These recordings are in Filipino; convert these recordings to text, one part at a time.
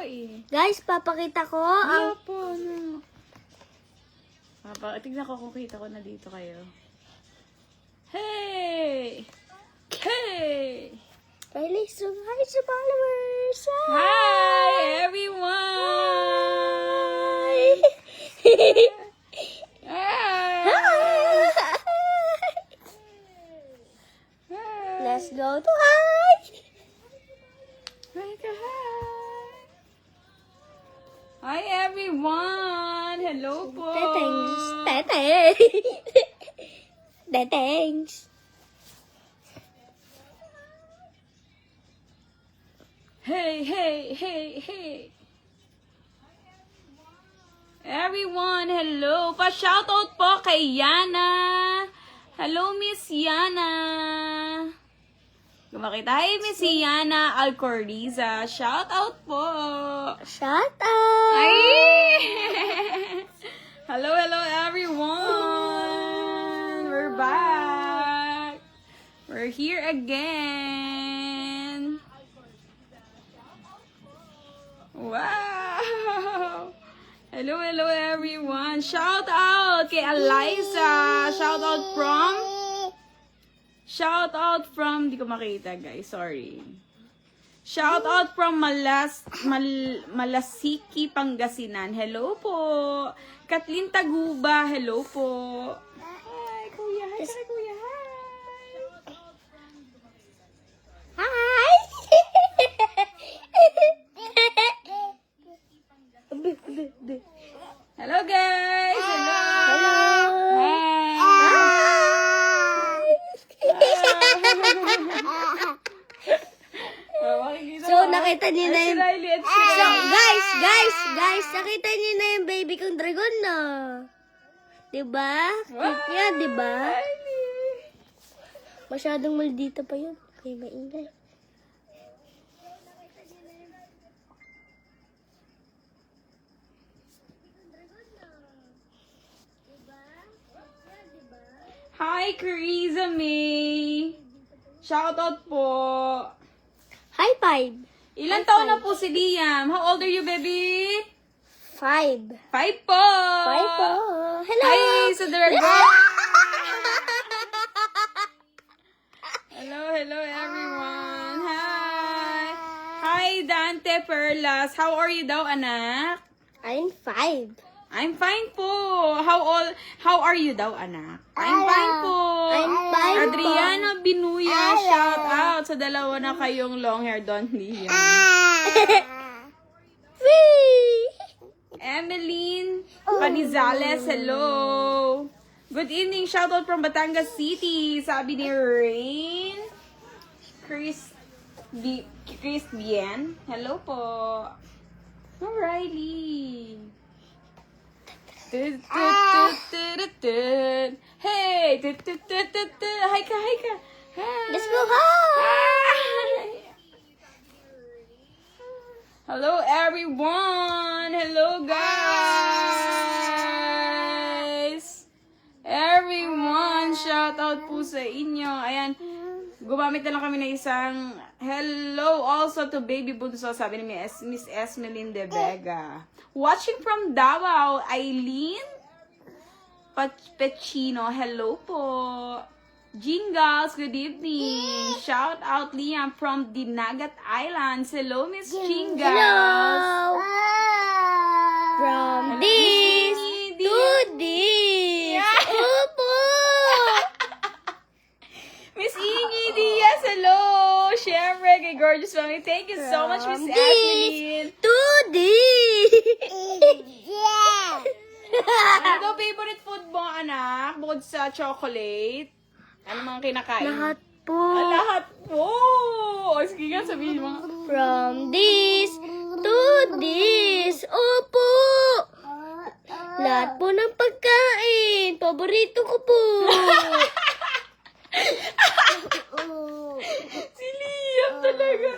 eh. Guys, papakita ko Wala ang... po, ano. Tignan ko kung kita ko na dito kayo. Hey! Hey! Riley, so hi sa followers! Hi, everyone! Let's go to hi! Hi, everyone! Hello po! Thanks. Thanks. Hey, hey, hey, hey! Everyone, hello! Pa-shoutout po kay Yana! Hello, Miss Yana! Gumakita, hi, Miss Yana Alcoriza! Shoutout po! Shout out! Ay! Hello, hello, everyone! We're back! We're here again! Wow! Hello, hello, everyone! Shout out kay Eliza! Shout out from, di ko makita, guys. Sorry. Shout out from Malasiki, Pangasinan. Hello po. Kathleen Taguba. Hello po. Hi, kuya. Hi, kuya. Hi. Hi! Hello, guys. Hello. Hi. So, nakita niyo na yung... So, guys, Guys. nakita niyo na yung baby kong dragon na. Diba? Cute yan, diba? Masyadong maldita pa yun. Kaya maingay. Hi, Carissa May. Shoutout po. High five. Ilan taon na po si Liam? How old are you, baby? 5. 5 po. 5 po. Hello. Hi, sa dragon. Hello, everyone. Hi. Hi, Dante Perlas. How are you daw, anak? I'm 5. I'm fine po. How are you daw, anak? I'm fine po. I'm fine po. Adriana Binuya, shout out sa dalawa na kayong long hair, Don Liam. Emeline Panizales, hello. Good evening, shout out from Batangas City. Sabi ni Rain. Chris Bien. Hello po. O'Reilly. Hey! Hi ka! Hi! Let's go home. Hello, everyone! Hello, guys! Everyone, shout out po sa inyo. Ayan, gumamit na lang kami ng isang hello also to Baby Bunso, sabi ni Miss Esmeline De Vega. Watching from Davao, Eileen Pechino, hello po. Jingles, good evening. Shout out Liam from Dinagat Islands. Hello, Miss Jingles. Hello. From this to this. Opo. Miss Ingy Diaz, hello. Syempre, kay Gorgeous Family. Thank you so much, Miss From Ashley. this to this. Ano daw favorite food mo, anak? Bukod sa chocolate? Ano mga kinakain? Lahat po. Lahat po! O, sige nga, sabihin mo. From this to this. Opo. Lahat po ng pagkain. Paborito ko po. Si Liam talaga.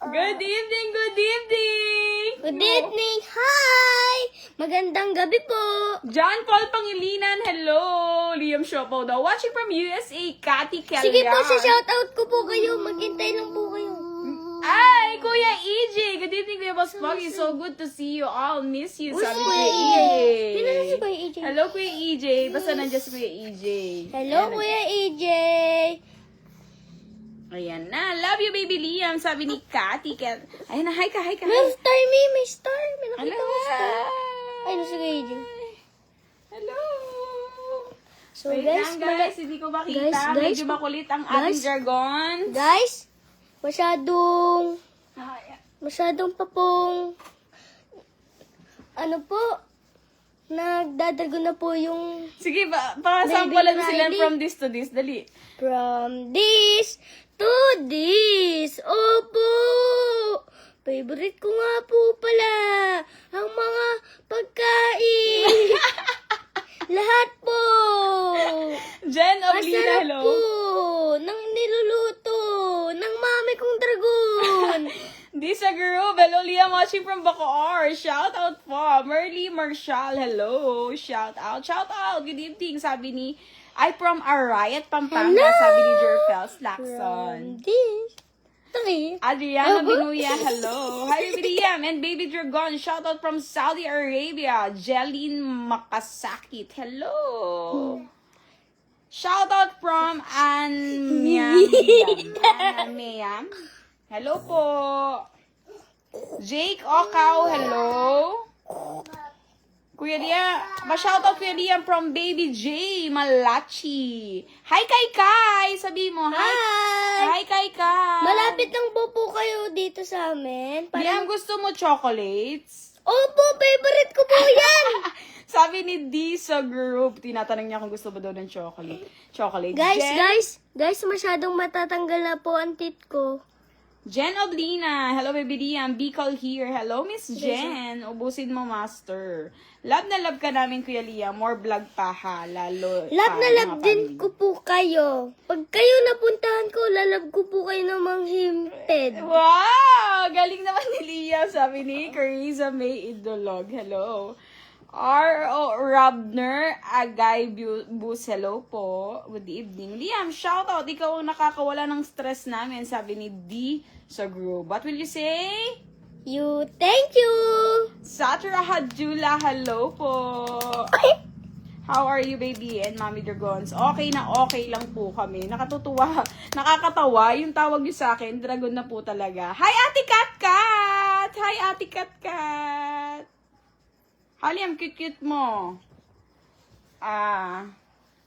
Good evening, good evening! Good evening. Hi. Magandang gabi po. John Paul Pangilinan, hello! Liam Shopo daw. Watching from USA, Cathy Kelly. Sige po, sa shoutout ko po kayo. Maghintay lang po kayo. Ay, evening, Kuya Boss Pogi. So good to see you all. Miss you, Uy, sabi si ni Kuya Kuya EJ. Sino na si Kuya EJ? Hello, Kuya EJ. Basta nandiyan si Kuya EJ. Hello, Ayan, Kuya EJ. Ayan na. Love you, baby Liam. Sabi ni Cathy. Ayan na, hi ka, hi ka. May star, may star. May nakita Hello. ko star. Ay, no, si Kuya EJ. Hello. So, Wait guys, lang, guys. Hindi ko makita. Guys, Medyo makulit ang ating guys. dragon. guys, masyadong pa pong, ano po, nagdadrago na po yung Sige, pasampulan Baby sila Riley. from this to this. Dali. from this to this. Opo! Favorite ko nga po pala ang mga pagkain. Lahat po. Jen Oblina, Masarap hello. po ng niluluto ng mami kong dragon. Disa Guru, hello Liam watching from Bacoor. Shout out po. Merly Marshall, hello. Shout out. Shout out. Good evening, sabi ni ay from Arayat, Pampanga, Hello. sabi ni Jerfels Lacson. This. Three. Adriana Binuya, hello. Hi, baby Liam and baby Dragon. Shout out from Saudi Arabia. Jeline Makasakit, hello. Shout out from Anmiam. Hello po. Jake Okaw, hello. Kuya Liam, ma-shoutout Kuya Liam from Baby J, Malachi. Hi, Kai! Sabi mo, hi. Hi! Hi, Kai! Malapit lang po kayo dito sa amin. Liam, gusto mo chocolates? Opo, favorite ko po yan! Sabi ni D sa group, tinatanong niya kung gusto ba daw ng chocolate. Chocolate. guys, masyadong matatanggal na po ang teeth ko. Jen Oblina, hello baby Liam, Bicol here. Hello Miss Jen, ubusin mo master. Love na love ka namin Kuya Liam, more vlog pa ha, lalo Love pa na mga love din family. ko po kayo. Pag kayo napuntahan ko, lalab ko po kayo ng manghimted. Wow! Galing naman ni Liam, sabi ni Carissa May Idolog. Hello. R.O. Rabner Agay Bus, hello po. Good evening. Liam, shout out. Ikaw ang nakakawala ng stress namin, sabi ni D sa group. What will you say? Thank you! Satra Hadjula, hello po. How are you, baby? And Mommy Dragons? Okay na okay lang po kami. Nakakatawa yung tawag niyo sa akin. Dragon na po talaga. Hi, Ate Kat Kat! Hi, Ate Kat Kat! Haliam, cute-cute mo.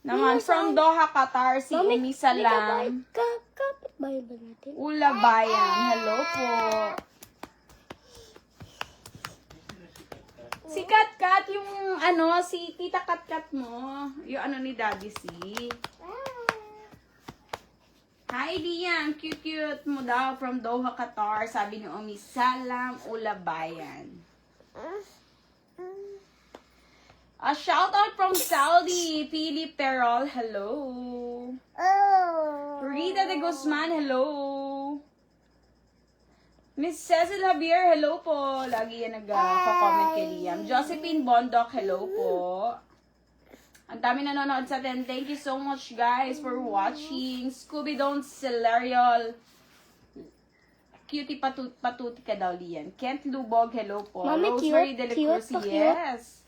Naman, from Doha, Qatar, si Umi Salam. Kapit ba yun ba natin? Ulabayan, hello po. Si Kat Kat, yung si Tita Kat Kat mo. Yung ni Daddy C. Hi, Liam. Cute-cute mo daw from Doha, Qatar. Sabi ni Umi Salam, Ulabayan. A shout out from Saudi, Philip Terol, hello. Rita de Guzman, hello. Miss Cecil Javier, hello po. Lagi yan nag-comment kay Liam. Josephine Bondok, hello po. Ang dami nanonood sa atin. Thank you so much guys for watching. Scooby Don't Celerial. Cutie patuti ka daw, Liam. Kent Lubog, hello po. Mami, Rosemary cute, De La Cruz, cute, yes.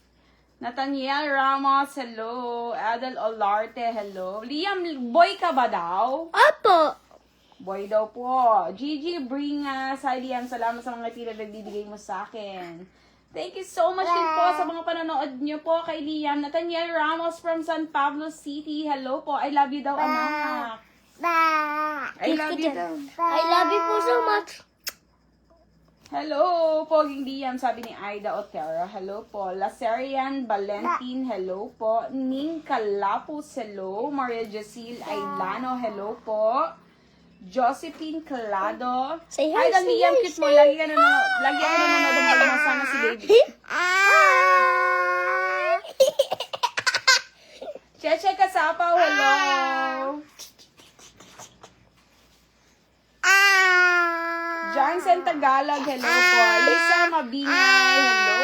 Nathaniel Ramos, hello. Adel Olarte, hello. Liam, boy ka ba daw? Opo! Boy daw po. Gigi Bringas, hi Liam, salamat sa mga tira na bibigay mo sa akin. Thank you so much din po sa mga panonood niyo po kay Liam. Nathaniel Ramos from San Pablo City, hello po. I love you daw, anak. I love you daw. I love you po so much. Hello, Poging Liam, sabi ni Aida Otero. Hello po. Laserian Valentin, hello po. Ning Calapos, hello. Maria Jacil Ailano, hello po. Josephine Calado. Say hi, Idol say Liam, hi, cute mo. say Lagi ako nanonood ng balong sana si baby. Cheche Kasapaw, hello. Johnson Tagalog, hello po. Lisa Mabingay, hello.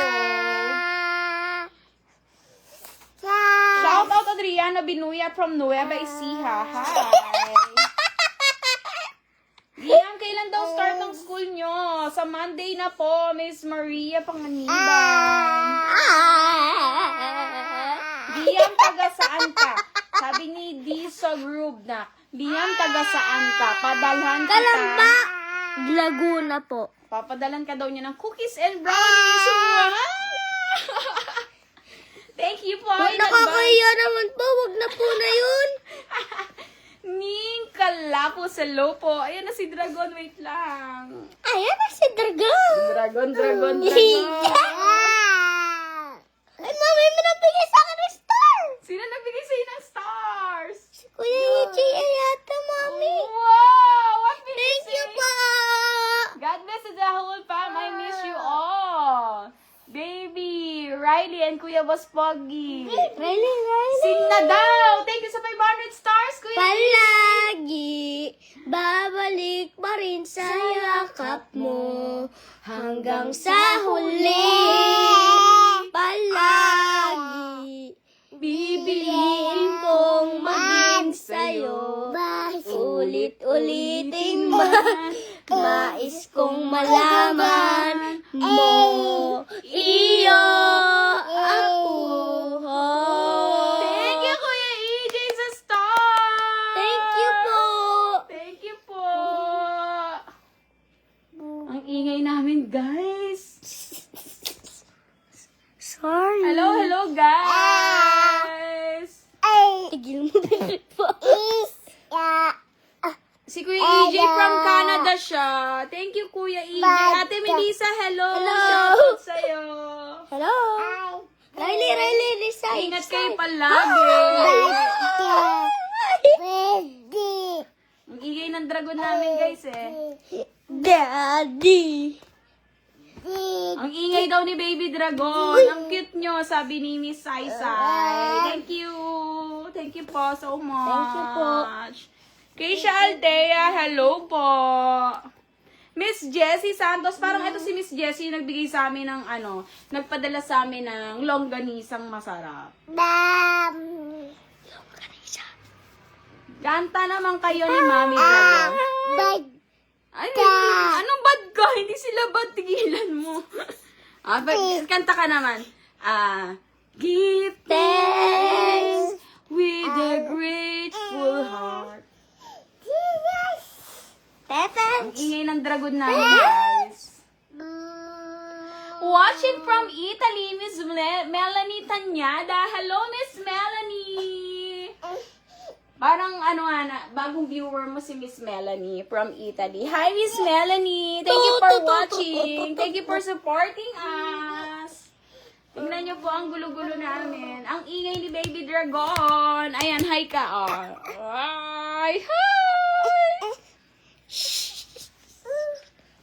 Shout out Adriana Binuya from Nueva Ecija. Hi. Liam, kailan daw start ng school nyo? Sa Monday na po, Miss Maria Panganiban. Liam, taga saan ka? Sabi ni D sa group na, Liam, taga saan ka? Padalhan kita. Kalamba! Laguna po. Papadalan ka daw niya ng cookies and brownies. Wow! Thank you po. Huwag in advance. nakakahiya naman po. Huwag na po na yun. Ning kalapos, hello po. Ayan na si Dragon, wait lang. Ayan na si Dragon. Dragon. Ay, mami, may nabigay sa akin ng star. Sino nagbigay sa'yo ng stars? Si Kuya Ichi yata, mami. Wow! What did Thank you say? po. God bless the whole fam. I miss you all. Baby, Riley and Kuya Boss Poggy. Riley. Sing na daw. Thank you sa 500 stars, Kuya. Palagi, babalik pa rin sa yakap mo hanggang sa huli. Palagi, bibiliin kong maging sa'yo. Ulit-ulitin man, mais kong malaman mo. Iyo ako. Thank you, Kuya EJ, sa star. Thank you po. Thank you po. Ang ingay namin, guys. Sorry. Hello, guys. Tigil mo po. Si Kuya EJ from Canada siya. Thank you, Kuya EJ. Ate Melissa, hello. Hello. Shoutout sa'yo. Hello. Riley, Lisa. Ingat kayo palagi. Ang ingay ng dragon namin, guys, eh. Daddy. Ang ingay daw ni Baby Dragon. Ang cute nyo, sabi ni Miss Saysay. Thank you. Thank you po so much. Thank you po. Keisha Altea, hello po. Miss Jessie Santos, parang ito si Miss Jessie nagbigay sa amin ng nagpadala sa amin ng longganisang masarap. Kanta naman kayo ni Mami Dragon. Ay, anong bad ka? Hindi sila bad, tigilan mo. Kanta ka naman. Give thanks with a grateful heart. Ang ingay ng dragon namin, guys. Watching from Italy, Miss Melanie Tanyada. Hello, Miss Melanie. Parang bagong viewer mo si Miss Melanie from Italy. Hi, Miss Melanie. Thank you for watching. Thank you for supporting us. Tingnan niyo po ang gulo-gulo namin. Ang ingay ni Baby Dragon. Ayan, hi ka, oh. Hi!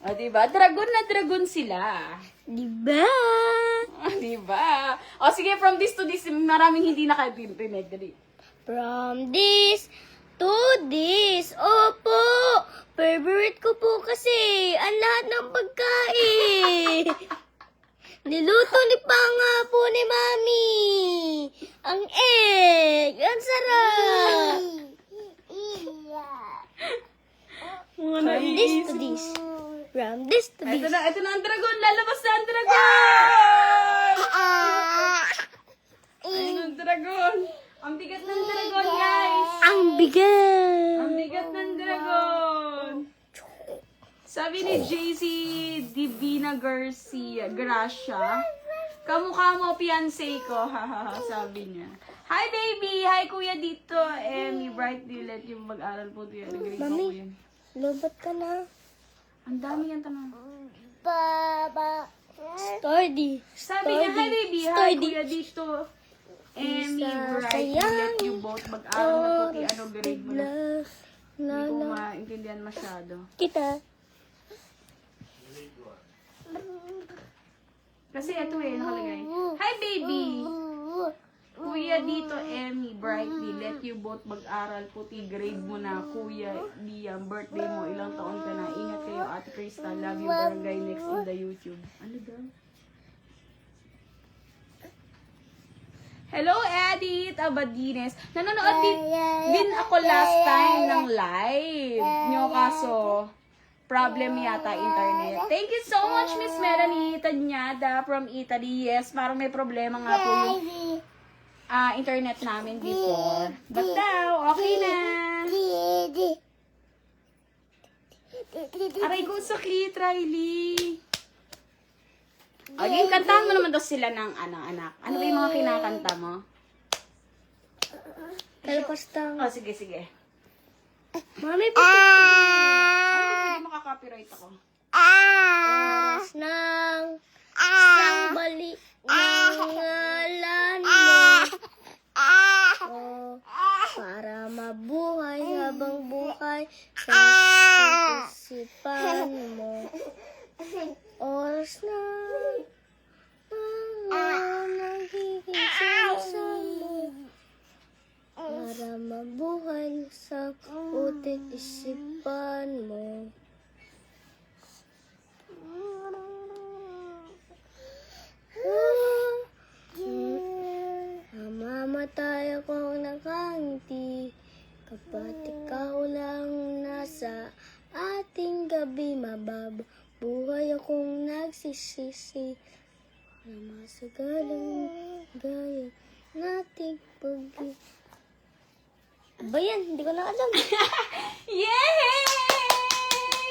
O, diba? Dragon na dragon sila. Diba? Diba? O, sige, from this to this, maraming hindi nakatinig. From this to this. Opo. Favorite ko po kasi ang lahat ng pagkain. Niluto ni Panga po ni Mami. Ang egg. Ang sarap. From this to this. From this to this. Ito na ang dragon. Lalabas na ang dragon! Ayun ang dragon. Ang bigat ng dragon, guys. Ang bigat. Ang bigat ng dragon. Sabi ni JC Divina Gracia, kamukha mo fiancé ko. Sabi niya. Hi, baby. Hi, kuya dito. Emmy Bright Dilet yung mag-aral po diyan. Nag-grade pa po yan. Lobat ka na. Ang dami yung tanong. Sturdy. Sabi niya, hi, baby. Hi, kuya dito. Emmy Bright Dilet yung both mag-aral na po. Ano grade mo na? Hindi ko maintindihan masyado. Kita. Kasi ito nakalagay. Hi, baby! Kuya dito, Emmy, Brightly, let you both mag-aral. Puti, grade mo na. Kuya, Liam, birthday mo. Ilang taon ka na. Ingat kayo, Ate Krista. Love you, Barangay Next in the YouTube. Ano daw? Hello, Edith Abadines. Nanonood din ako last time ng live nyo, kaso problem yata internet. Thank you so much, Miss Melanie Tanyada from Italy. Yes, parang may problema nga po yung internet namin before. But now, okay na. Aray ko, sakit, Riley. Okay, kantahan mo naman daw sila ng anak. Ano ba yung mga kinakanta mo? Talapastang. Oh, sige, sige. Mami, Hindi makaka-copyright ako. oras ng isang balik ng ngalan mo. Oh, para mabuhay habang buhay sa isipan mo. Oras na naghihisasan mo. Para mabuhay sa utit isipan mo. Mamamatay ako nakangiti kapag ikaw lang nasa ating gabi. Mababuhay akong nagsisisi na masagalang gaya nating pag- Ba yan? Hindi ko na alam. Yay!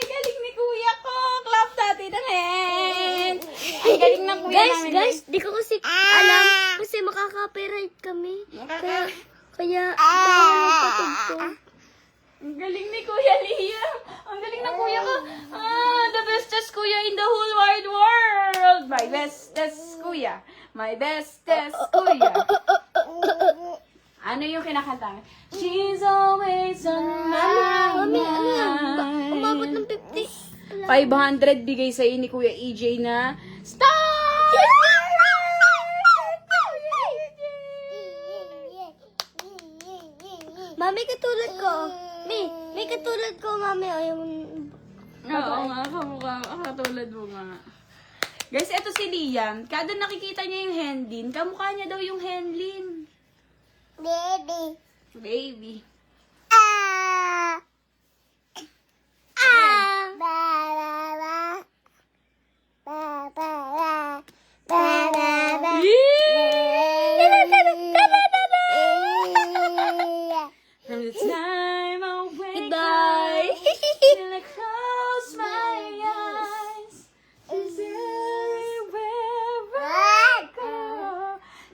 Galing ni kuya ko! Clap natin ang hand! Ang galing ng kuya namin. Guys, di ko kasi alam kasi makaka-copyright kami. Kaya patugtog. Ang galing ni Kuya Liam. Ang galing ng kuya ko. The bestest kuya in the whole wide world. My bestest kuya. My bestest kuya. Ano yung kinakanta? She's always on my Mami, ano yan? Umabot mind. ng 50. 500 bigay sa ni Kuya EJ na stop! Mami, katulad ko. May katulad ko, mami. O, yung... Oo nga, kamukha. Katulad mo nga. Guys, eto si Liam. Kada nakikita niya yung Henlin, kamukha niya daw yung Henlin. Baby. From the time I wake Goodbye. up till I close my eyes, she's everywhere I go.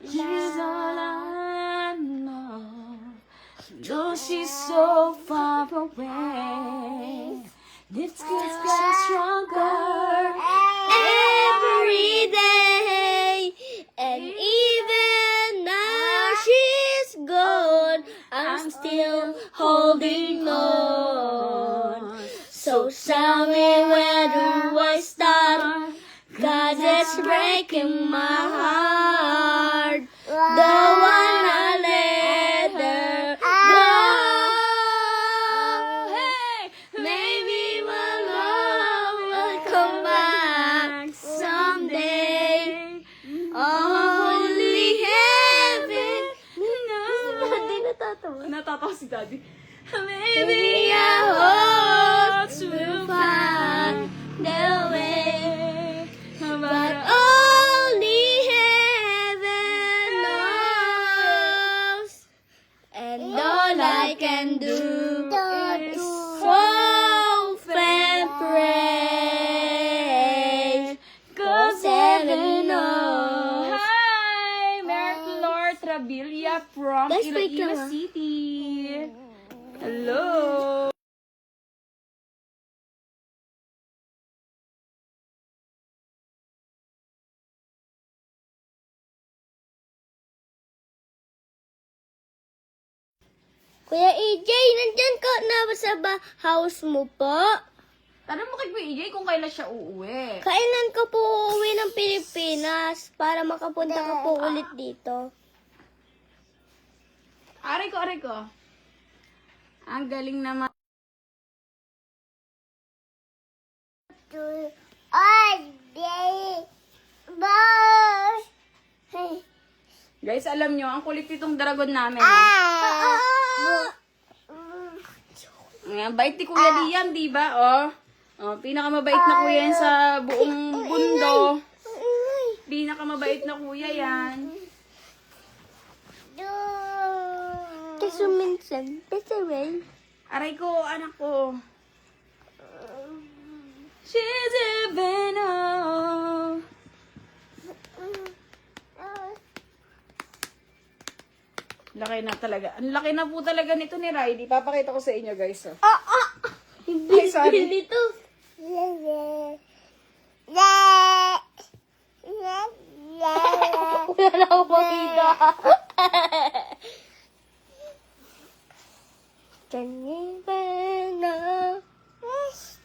She's all I know. Though she's so far away, this girl's got stronger Every day. And even now she's gone, I'm still holding on. So tell me, where do I start? 'Cause it's breaking my heart. Don't wanna let her go. Hey! Maybe my love will come back someday. Only heaven knows. Hindi natatawa. Natatawa si Daddy. Maybe our hearts will find their way, but only heaven knows. And all I can do is hope and pray, 'cause heaven knows. Hi! Mary Flor Trabilia from Guys, wait Iloilo lang, City. Hello! Kuya EJ, nandyan ka na ba sa house mo po? Tanong mo kay Kuya EJ kung kailan siya uuwi. Kailan ka po uuwi ng Pilipinas para makapunta ka po ulit dito? Aray ko, aray ko. Ang galing naman. Guys, alam nyo, ang kulit itong dragon namin. Oh. Ayan, bait ni Kuya Liam, di ba? Oh. Oh, pinakamabait na kuya yan sa buong mundo. Pinakamabait na kuya yan. Kasi minsan, better Aray ko, anak ko. She's even Laki na talaga. Ang laki na po talaga nito ni Riley. Papakita ko sa inyo, guys. Oh. Ay, sorry. Dito. Wala na akong makita.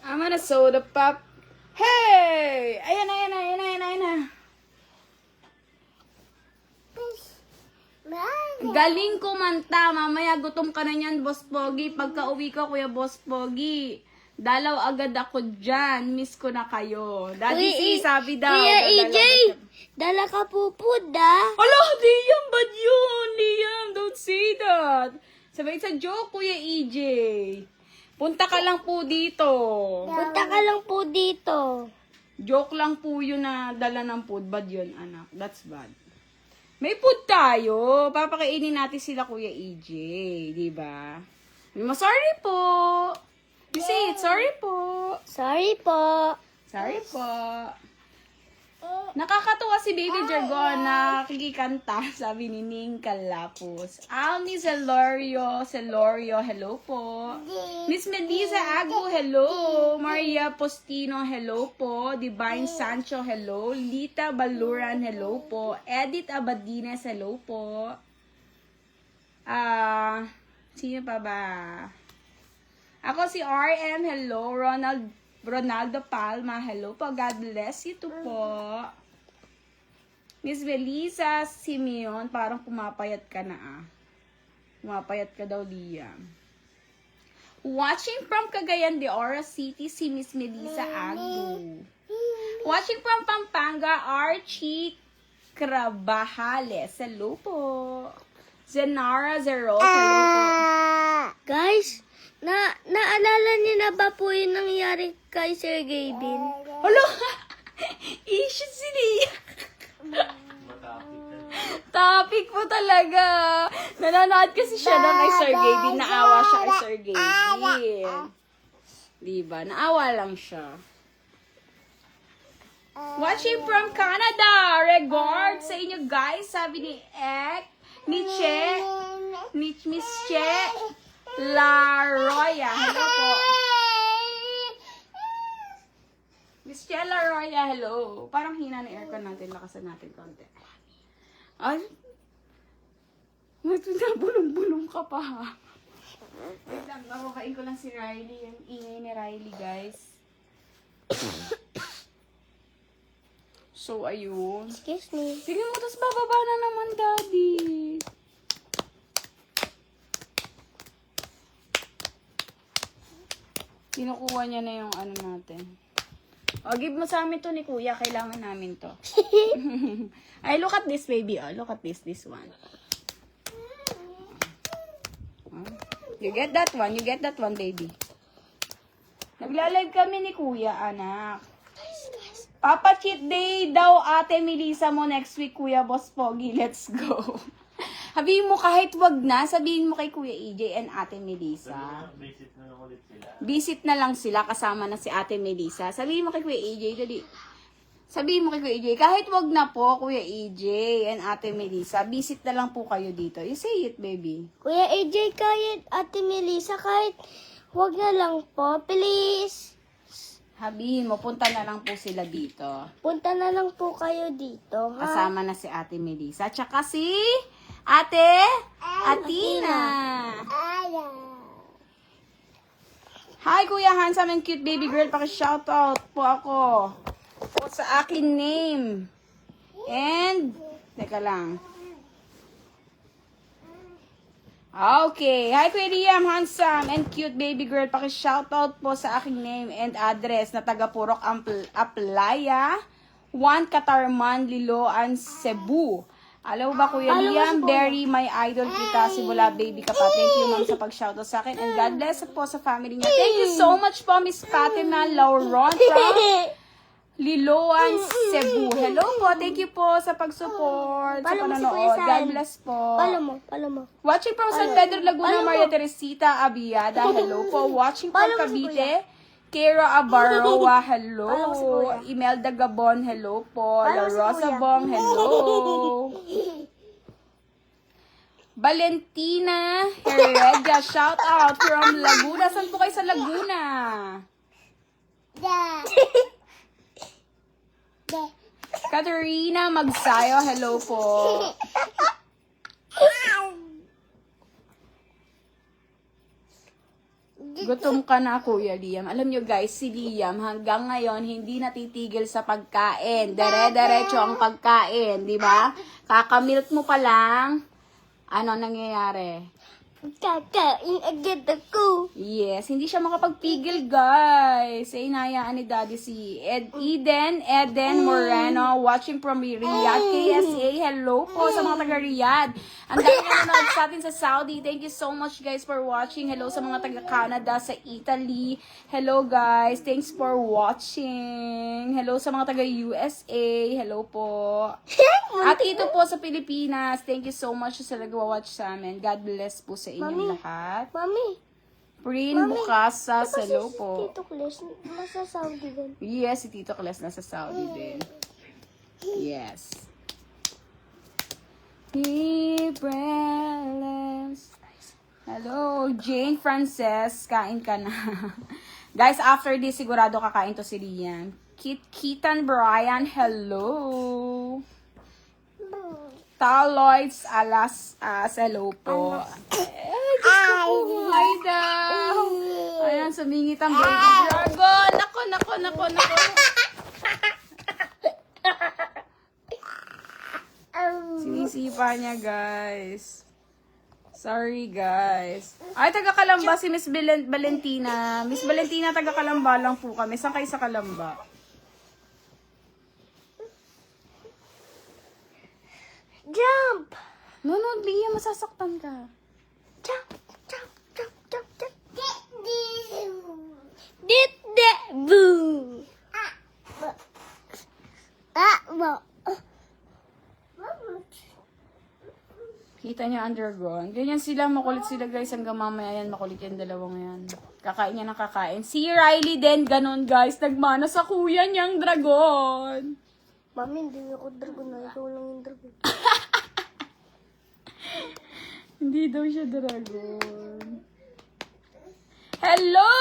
I'm gonna soda pop. Hey! Ayan na. Galing kumanta. Mamaya gutom ka na niyan, Boss Pogi. Pagka uwi ko, Kuya Boss Pogi. Dalaw agad ako dyan. Miss ko na kayo. Daddy C, sabi daw. Kuya dadalaw EJ, agad. dala ka pupud ah. Ala, Liam, bad yun? Liam, don't say that. Sabay sa joke, Kuya EJ. Punta ka lang po dito. Punta ka lang po dito. Joke lang po yun na dala ng food. Bad yun, anak. That's bad. May food tayo. Papakainin natin sila, Kuya EJ. Diba? Sorry po. You say it, sorry po. Sorry po. Sorry po. Nakakatuwa si Baby Jargon na kikikanta, sabi ni Ning Calapos. Almi Celorio, hello po. Miss Melissa Agu, hello. Maria Postino, hello po. Divine Sancho, hello. Lita Baluran, hello po. Edith Abadines, hello po. Sino pa ba? Ako si RM, hello. Ronaldo Palma, hello po. God bless you too po. Miss Melissa Simeon, parang pumapayat ka na ah. Pumapayat ka daw, Liam. Watching from Cagayan de Oro City, si Miss Melissa Agu. Watching from Pampanga, Archie Crabajales, hello po. Zenara Zero, hello po. Guys, naalala niyo na ba po yung nangyari kay Sir Gavin? Hello! Issue si Lia. Topic po talaga. Nanonood kasi siya na kay Sir Gavin. Naawa siya kay Sir Gavin. Diba? Naawa lang siya. Watching from Canada. Regards sa inyo guys. Sabi ni Ek, ni Che, ni Miss Che, La Roya. Hello po. Miss Che La Roya, hello. Parang hina na aircon natin. Lakasan natin konti. Ay, bulong-bulong ka pa ha. Wait lang, bababain ko lang si Riley. Yung ingay ni Riley, guys. So, ayun. Excuse me. Tingnan mo, tapos bababa na naman, Daddy. Kinukuha niya na yung ano natin. O, give mo sa amin to ni Kuya. Kailangan namin to. Ay, look at this, baby. Oh, look at this one. You get that one. You get that one, baby. Nagla-live kami ni Kuya, anak. Papa cheat day daw ate Melissa mo next week, Kuya Boss Pogi. Let's go. Sabihin mo kahit wag na, sabihin mo kay Kuya EJ and ate Melissa. Visit na lang ulit sila. Visit na lang sila, kasama na si ate Melissa. Sabihin mo kay Kuya EJ, dali. Sabihin mo kay Kuya EJ, kahit wag na po, Kuya EJ and ate Melissa, visit na lang po kayo dito. You say it, baby. Kuya AJ, kahit Ate Melissa, kahit wag na lang po, please. Sabihin mo, punta na lang po sila dito. Punta na lang po kayo dito, ha? Kasama na si ate Melissa. Tsaka si ate Atina. Hi, Kuya Handsome and cute baby girl. Paki-shoutout po ako. Po sa akin name. And, teka lang. Okay. Hi, Kuya Liam, handsome and cute baby girl. Paki-shoutout po sa aking name and address na taga Purok Aplaya, 1 Catarman, Liloan, Cebu. Alam mo ba, Kuya Alam mo Liam, si Kuya. very my idol kita. Simula baby ka pa. Thank you, ma'am, sa pag-shoutout sa akin. And God bless po sa family niya. Thank you so much po, Miss Fatima Lauron from Liloan, Cebu. Hello po. Thank you po sa pag-support, sa Follow mo si Kuya panonood. San. God bless po. Follow mo. Watching from San Pedro, Laguna, Maria Teresita Abiada. Hello po. Watching from Follow mo si Cavite, Kera Abaroa. Hello. Follow mo si Kuya. Imelda Gabon. Hello po. La Follow mo si Rosa Kuya. Bong. Hello. Valentina Heredia, shout out from Laguna. Saan po kayo sa Laguna? Katerina Magsayo, hello po. Gutom ka na, Kuya Liam. Alam nyo guys, si Liam hanggang ngayon hindi natitigil sa pagkain. Dire-diretso ang pagkain, di ba? Kakamilk mo pa lang, ano nangyayari? Kakain agad ako. Yes, hindi siya makapagpigil, guys. Sa inayaan ni Daddy si Eden Moreno, watching from Riyadh, KSA. Hello po sa mga taga-Riyadh. Ang dami na nanonood sa atin sa Saudi. Thank you so much, guys, for watching. Hello sa mga taga-Canada, sa Italy. Hello, guys. Thanks for watching. Hello sa mga taga-USA. Hello po. At ito po sa Pilipinas. Thank you so much sa nagwa-watch sa amin. God bless po sa inyong lahat. Mami, Prin Bukasas, hello si po. Tito Kles, nasa Saudi din. Yes, si Tito Kles nasa Saudi din. Yes. Hebreless. Hello, Jane Frances, kain ka na. Guys, after this, sigurado kakain to si Rian. Kitan Brian, hello. Taloids alas hello po. Ay, hi daw. Ayan, sumingit ang baby dragon. Nako. Sinisipa niya, guys. Sorry, guys. Ay, taga Kalamba si Miss Valentina. Miss Valentina, taga Kalamba lang po kami. Saan kayo sa Kalamba? Jump! No, Lia, masasaktan ka. Jump! Boo! Kita niyo, undergone. Ganyan sila, makulit sila, guys. Hanggang mamaya yan, makulit yung dalawang yan. Kakain niya ng kakain. Si Riley din, ganun, guys. Nagmana sa kuya niyang dragon. Mami, hindi ako dragon na. Ikaw lang yung dragon. Hindi daw siya dragon. Hello!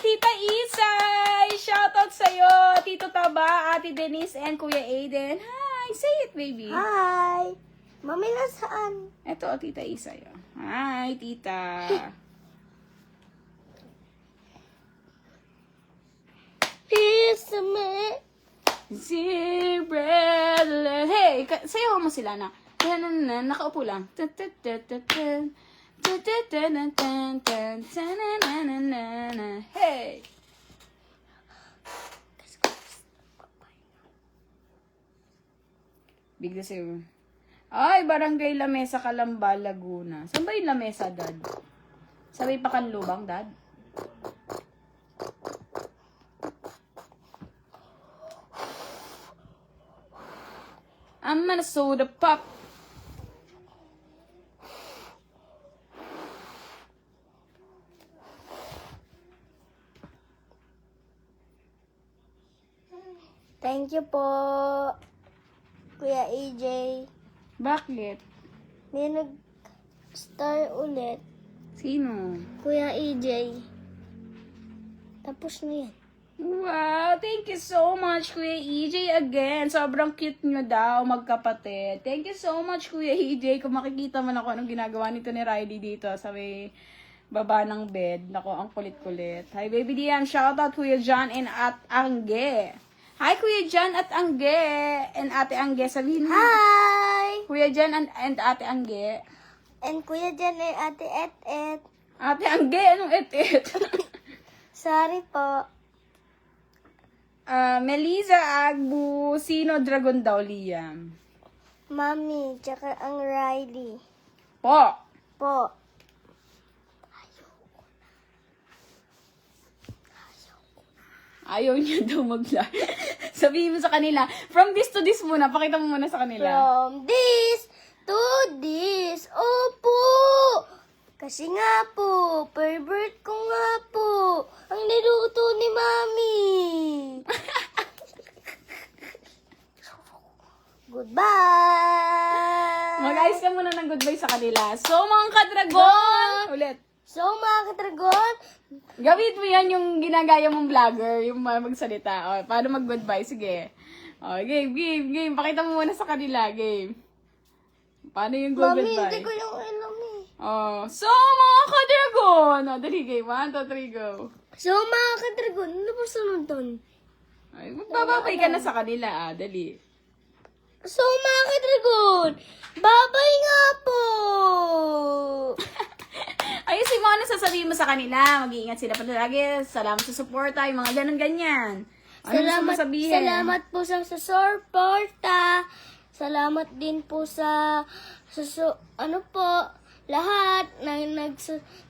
Tita Isay! Shoutout sa'yo! Tito Taba, Ate Denise, and Kuya Aiden. Hi! Say it, baby. Hi! Mami, nasaan? Ito, Tita Isay. Oh. Hi, Tita. Peace me. Zebra. Hey, sayaw mo sila na. Nakaupo lang. Hey! Bigla sa'yo. Ay, Barangay Lamesa, Calamba, Laguna. Saan ba yung Lamesa, Dad? Sa may Pakanlubang, Dad? I'm gonna soda pop. Thank you po, Kuya AJ. Bakit? May nag-star ulit. Sino? Kuya AJ. Tapos na yan. Wow, thank you so much, Kuya EJ, again. Sobrang cute nyo daw, magkapatid. Thank you so much, Kuya EJ. Kung makikita man ako anong ginagawa nito ni Riley dito sa may baba ng bed. Nako, ang kulit-kulit. Hi, Baby Dian. Shoutout, Kuya John and at Angge. Hi, Kuya John at Angge. And Ate Angge, sabihin mo. Hi! Kuya John and Ate Angge. And Kuya Jan ay Ate Et-Et. Ate Angge, anong et-et? Sorry po. Melissa Agbu, sino dragon daw, Liam? Mami, tsaka ang Riley. Po. Po. Ayaw niya daw mag-live. Sabihin mo sa kanila, from this to this muna. Pakita mo muna sa kanila. From this to this. Opo. Kasi nga po, favorite ko nga po. Ang niluto ni Mami. Goodbye. Mag-ayos ka muna ng goodbye sa kanila. So, mga kadragon! Ulit. So, mga katragon, Gawin mo yan yung ginagaya mong vlogger, yung magsalita. O, paano mag-goodbye? Sige. O, game. Pakita mo muna sa kanila, game. Paano yung Mami, goodbye? hindi ko yung alam eh. Oh, so mga kadragon! O, dali, game. 1, 2, 3, go. So, mga katragon, ano ba sunod doon? Ay, magbababay ka na sa kanila, dali. So, mga katragon, babay nga po. Ayusin mo, ano sasabihin mo sa kanila? Mag-iingat sila palagi. Salamat sa suporta, yung mga ganun-ganyan. Ano gusto mo sabihin? Salamat po sa suporta. Salamat din po sa ano po, lahat na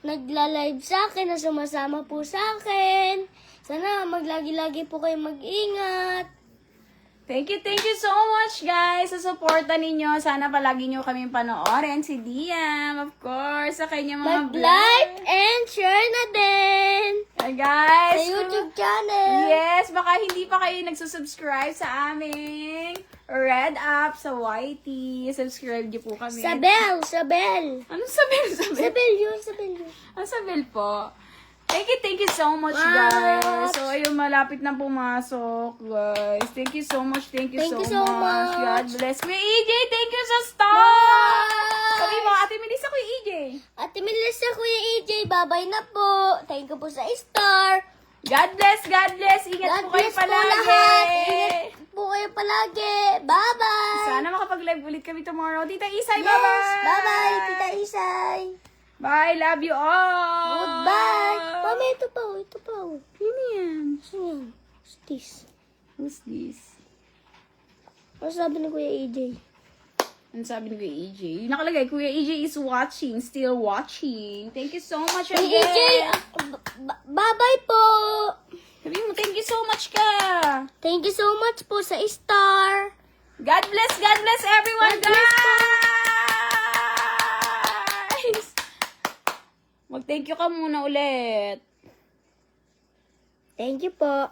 nagla-live sa akin, na sumasama po sa akin. Sana maglagi-lagi po kayo mag-ingat. Thank you so much guys sa suporta ninyo. Sana palagi nyo kaming panoorin. Si Diam, of course, sa kanya mga Mag-like and share na din Hi guys! sa YouTube channel. Yes, baka hindi pa kayo nagsusubscribe sa aming Red App sa YT. Subscribe niyo po kami. Sa bell. Anong sabel? Sa bell yun. Ang sabel po. Thank you so much, Wow. guys. So, ayun, malapit na pumasok, guys. Thank you so much. Thank you so much. God bless. Kuya EJ, thank you sa star. Bye. Sabi mo, Ate Melissa, Kuya EJ. Ate Melissa, Kuya EJ, babay na po. Thank you po sa star. God bless. Ingat God po kayo bless po palagi. lahat. Ingat po kayo palagi. Bye-bye. Sana makapag-live ulit kami tomorrow. Tita Isay, Yes. bye-bye. Bye-bye, Tita Isay. Bye, love you all. Goodbye. Mami, ito pa. Sino yan? Sino yan? What's this? Who's this? Ano sabi ni Kuya EJ? Ano sabi ni Kuya EJ? Yung nakalagay, Kuya EJ is watching, still watching. Thank you so much Kuya again. EJ, bye-bye po. Sabi mo, thank you so much ka. Thank you so much po sa star. God bless everyone, God bless po. guys. Mag-thank you ka muna ulit. Thank you po.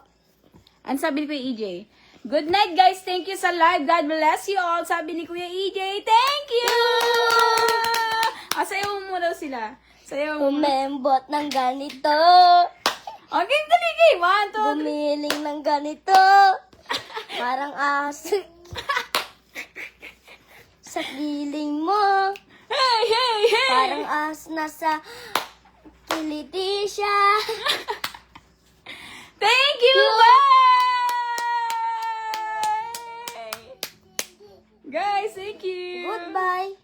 Ano sabi ni Kuya EJ? Good night, guys. Thank you sa live. God bless you all. Sabi ni Kuya EJ, thank you. Sayaw mo daw sila. Sayaw mo. Umembot ng ganito. Okay, dali, game. 1, 2, 3. Gumiling ng ganito. Parang aso. Sa giling mo. Hey. Parang as nasa kiliti siya. Thank you. Bye. Guys, thank you. Goodbye.